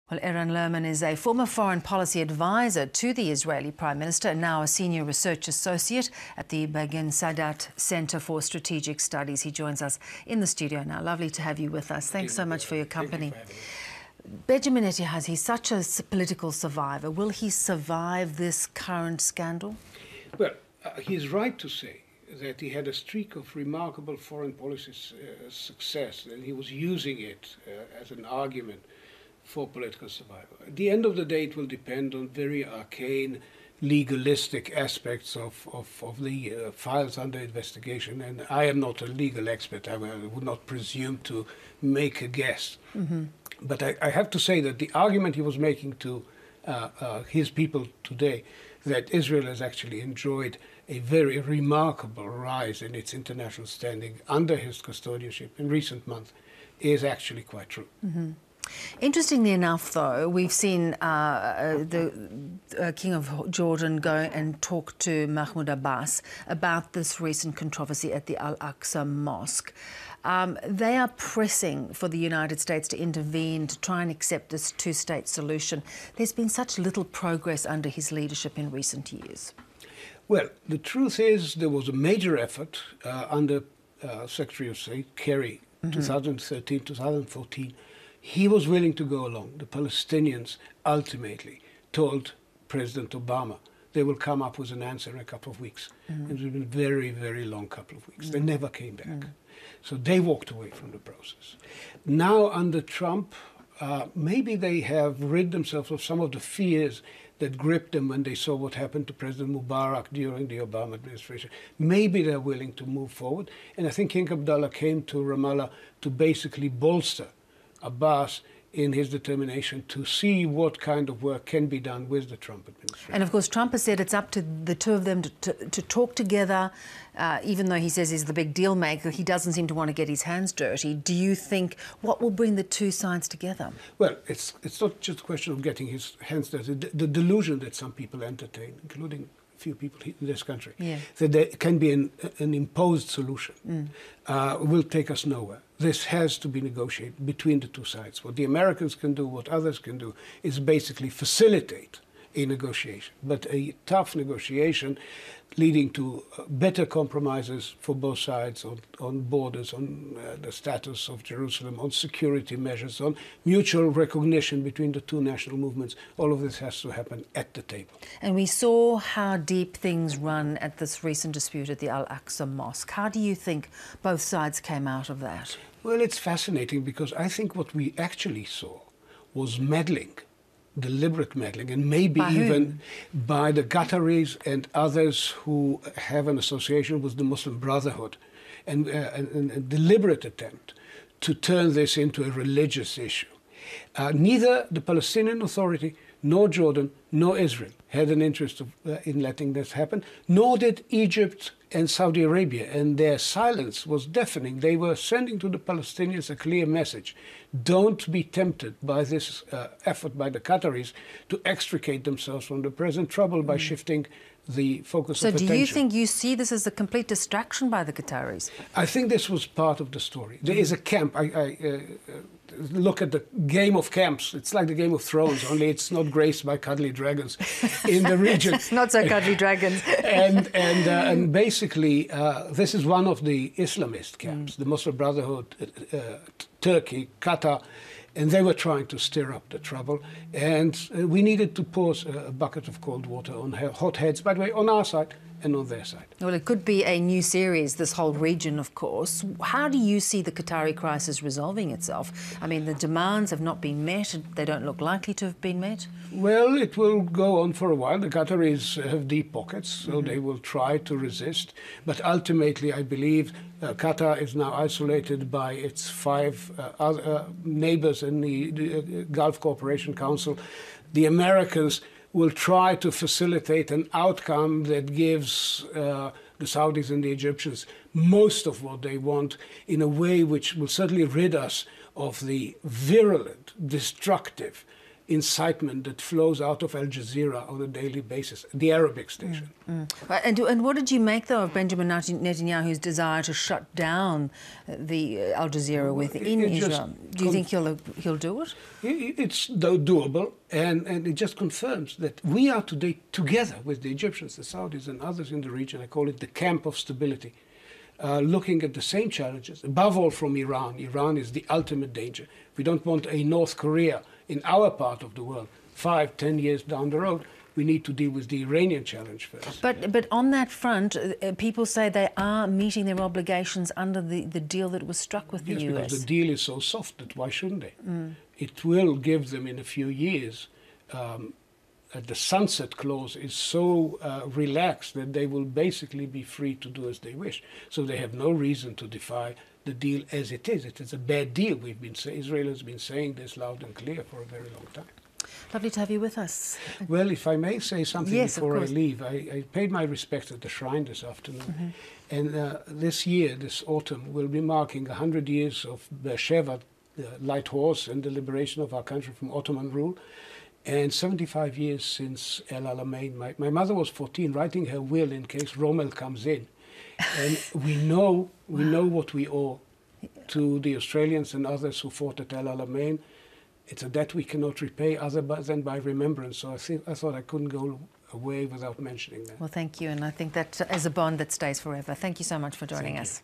Well, Eran Lerman is a former foreign policy advisor to the Israeli Prime Minister and now a senior research associate at the Begin Sadat Center for Strategic Studies. He joins us in the studio now. Lovely to have you with us. Thanks so much for your company. Benjamin Netanyahu, he's such a political survivor. Will he survive this current scandal? Well, he's right to say that he had a streak of remarkable foreign policy success, and he was using it as an argument for political survival. At the end of the day, it will depend on very arcane, legalistic aspects of the files under investigation. And I am not a legal expert. I would not presume to make a guess. But I have to say that the argument he was making to his people today, that Israel has actually enjoyed a very remarkable rise in its international standing under his custodianship in recent months, is actually quite true. Interestingly enough, though, we've seen the King of Jordan go and talk to Mahmoud Abbas about this recent controversy at the AlAqsa Mosque. They are pressing for the United States to intervene to try and accept this two-state solution. There's been such little progress under his leadership in recent years. Well, the truth is there was a major effort under Secretary of State Kerry, 2013, 2014. He was willing to go along. The Palestinians ultimately told President Obama they will come up with an answer in a couple of weeks. It was been a very, very long couple of weeks. They never came back. So they walked away from the process. Now under Trump, maybe they have rid themselves of some of the fears that gripped them when they saw what happened to President Mubarak during the Obama administration. Maybe they're willing to move forward. And I think King Abdullah came to Ramallah to basically bolster Abbas in his determination to see what kind of work can be done with the Trump administration. And of course, Trump has said it's up to the two of them to talk together, even though he says he's the big deal maker. He doesn't seem to want to get his hands dirty. Do you think, what will bring the two sides together? Well, it's not just a question of getting his hands dirty. The delusion that some people entertain, including a few people in this country, that there can be an imposed solution, will take us nowhere. This has to be negotiated between the two sides. What the Americans can do, what others can do, is basically facilitate a negotiation. But a tough negotiation leading to better compromises for both sides on borders, on the status of Jerusalem, on security measures, on mutual recognition between the two national movements, all of this has to happen at the table. And we saw how deep things run at this recent dispute at the AlAqsa Mosque. How do you think both sides came out of that? Well, it's fascinating because I think what we actually saw was meddling, deliberate meddling, and maybe even by the Qataris and others who have an association with the Muslim Brotherhood, and a deliberate attempt to turn this into a religious issue. Neither the Palestinian Authority nor Jordan nor Israel had an interest in letting this happen, nor did Egypt and Saudi Arabia, and their silence was deafening. They were sending to the Palestinians a clear message. Don't be tempted by this effort by the Qataris to extricate themselves from the present trouble by shifting the focus of attention. So do you think you see this as a complete distraction by the Qataris? I think this was part of the story. There is a camp. I look at the game of camps. It's like the Game of Thrones, only it's not graced by cuddly dragons in the region. Not so cuddly dragons. and basically, this is one of the Islamist camps, the Muslim Brotherhood, Turkey, Qatar, and they were trying to stir up the trouble. And we needed to pour a bucket of cold water on hot heads, by the way, on our side and on their side. Well, it could be a new series, this whole region, of course. How do you see the Qatari crisis resolving itself? I mean, the demands have not been met. They don't look likely to have been met. Well, it will go on for a while. The Qataris have deep pockets, so they will try to resist. But ultimately, I believe Qatar is now isolated by its 5 other neighbors in the Gulf Cooperation Council. The Americans will try to facilitate an outcome that gives the Saudis and the Egyptians most of what they want in a way which will certainly rid us of the virulent, destructive incitement that flows out of Al Jazeera on a daily basis, the Arabic station. And what did you make, though, of Benjamin Netanyahu's desire to shut down the Al Jazeera within Israel? Do you think he'll do it? It's doable, and it just confirms that we are today together with the Egyptians, the Saudis and others in the region. I call it the camp of stability, looking at the same challenges, above all from Iran. Iran is the ultimate danger. We don't want a North Korea in our part of the world. 5-10 years down the road, we need to deal with the Iranian challenge first. But on that front, people say they are meeting their obligations under the deal that was struck with the US. Because the deal is so soft that why shouldn't they? It will give them in a few years, the sunset clause is so relaxed that they will basically be free to do as they wish. So they have no reason to defy the deal as it is. It is a bad deal. Israel has been saying this loud and clear for a very long time. Lovely to have you with us. Well, if I may say something before I course. leave, I paid my respects at the shrine this afternoon. And this year, this autumn, will be marking 100 years of Beersheba, the light horse, and the liberation of our country from Ottoman rule. And 75 years since El Alamein. My mother was 14, writing her will in case Rommel comes in. And we know what we owe to the Australians and others who fought at El Alamein. It's a debt we cannot repay other than by remembrance. So I thought I couldn't go away without mentioning that. Well, thank you. And I think that is a bond that stays forever. Thank you so much for joining us.